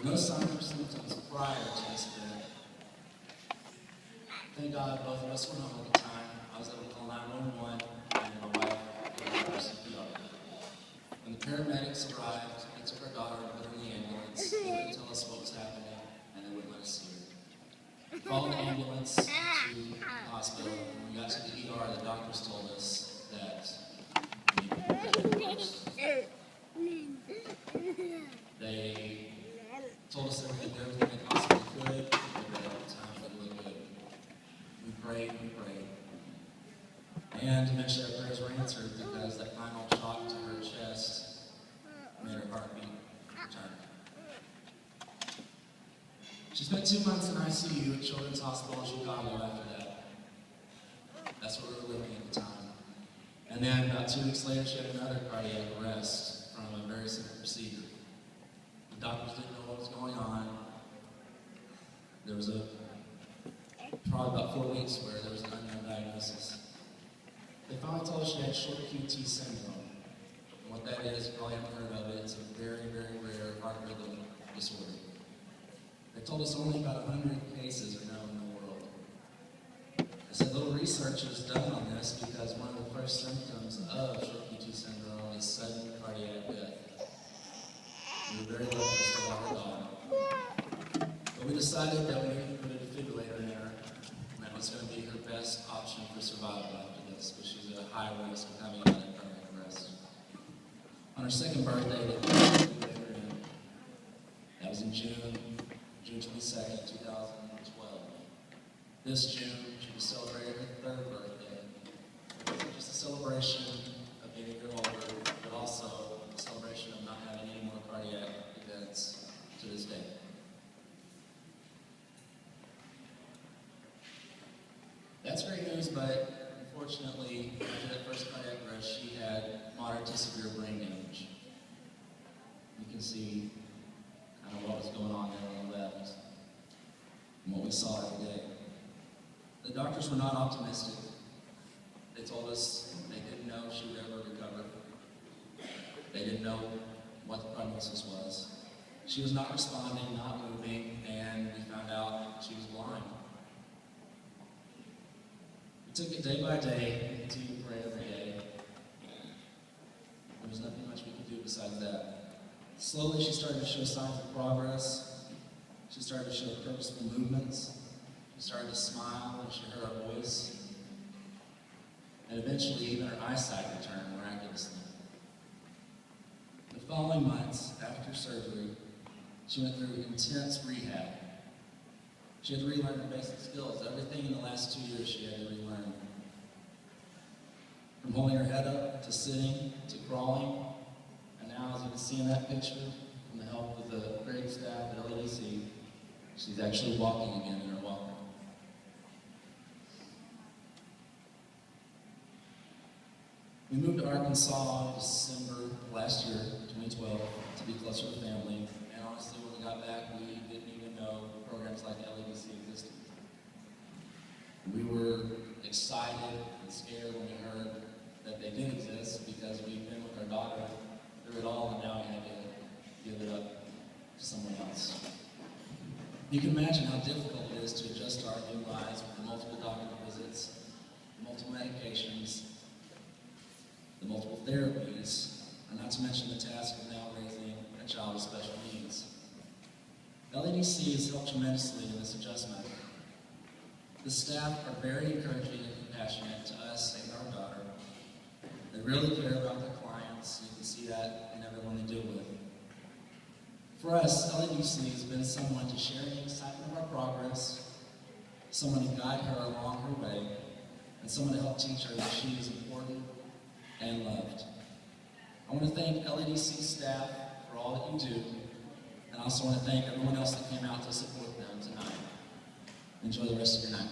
No signs or symptoms prior to this event. Thank God both of us were home at the time. I was able to call 911 and my wife gave her CPR. When the paramedics arrived, they took our daughter and put her in the ambulance. They wouldn't tell us what was happening and they wouldn't let us see her. We followed the ambulance to the hospital. When we got to the ER, the doctors told us that we needed to go first. They told us that we could do everything they possibly could, but that at the time it looked good. We prayed. And eventually our prayers were answered because that final shock to her chest made her heartbeat return. She spent 2 months in ICU at Children's Hospital in Chicago after that. That's where we were living at the time. And then about 2 weeks later, she had another cardiac arrest from a very simple procedure. The doctors didn't know what was going on. There was probably about 4 weeks where there was an unknown diagnosis. They finally told us she had short QT syndrome. And what that is, you probably haven't heard of it, it's a very, very rare heart rhythm disorder. They told us only about 100 cases are known in the world. They said little research is done on this because one of the first symptoms of short QT syndrome is sudden cardiac death. We were very lucky to still have our daughter. But we decided that we needed to put a defibrillator in her, and that was going to be her best option for survival after this, but she's at a high risk of having another cardiac arrest. On her second birthday, they put a defibrillator in. That was in June 22nd, 2012. This June, she was celebrating her third birthday. It wasn't just a celebration of being a year older, but also a celebration of not having any more cardiac events to this day. That's great news, but unfortunately, after that first cardiac arrest, she had moderate to severe brain damage. You can see kind of what was going on there on the left and what we saw every day. The doctors were not optimistic. They told us they didn't know she would ever recover. They didn't know what the prognosis was. She was not responding, not moving, and we found out she was blind. We took it day by day and continued to pray every day. There was nothing much we could do besides that. Slowly, she started to show signs of progress. She started to show purposeful movements. She started to smile when she heard our voice. And eventually, even her eyesight returned miraculously. The following months after surgery, she went through intense rehab. She had to relearn her basic skills. Everything in the last 2 years she had to relearn. From holding her head up, to sitting, to crawling. And now, as you can see in that picture, from the help of the great staff at LEDC, she's actually walking again in her walker. We moved to Arkansas in December of last year, 2012, to be closer to family. And honestly, when we got back, we didn't even know programs like LEDC existed. We were excited and scared when we heard that they did exist because we'd been with our daughter through it all, and now we had to give it up to someone else. You can imagine how difficult it is to adjust our new lives with the multiple doctor visits, the multiple medications, the multiple therapies, and not to mention the task of now raising a child with special needs. LEDC has helped tremendously in this adjustment. The staff are very encouraging and compassionate to us and our daughter. They really care about their clients. You can see that in everyone they deal with. For us, LEDC has been someone to share the excitement of our progress, someone to guide her along her way, and someone to help teach her that she is important and loved. I want to thank LEDC staff for all that you do, and I also want to thank everyone else that came out to support them tonight. Enjoy the rest of your night.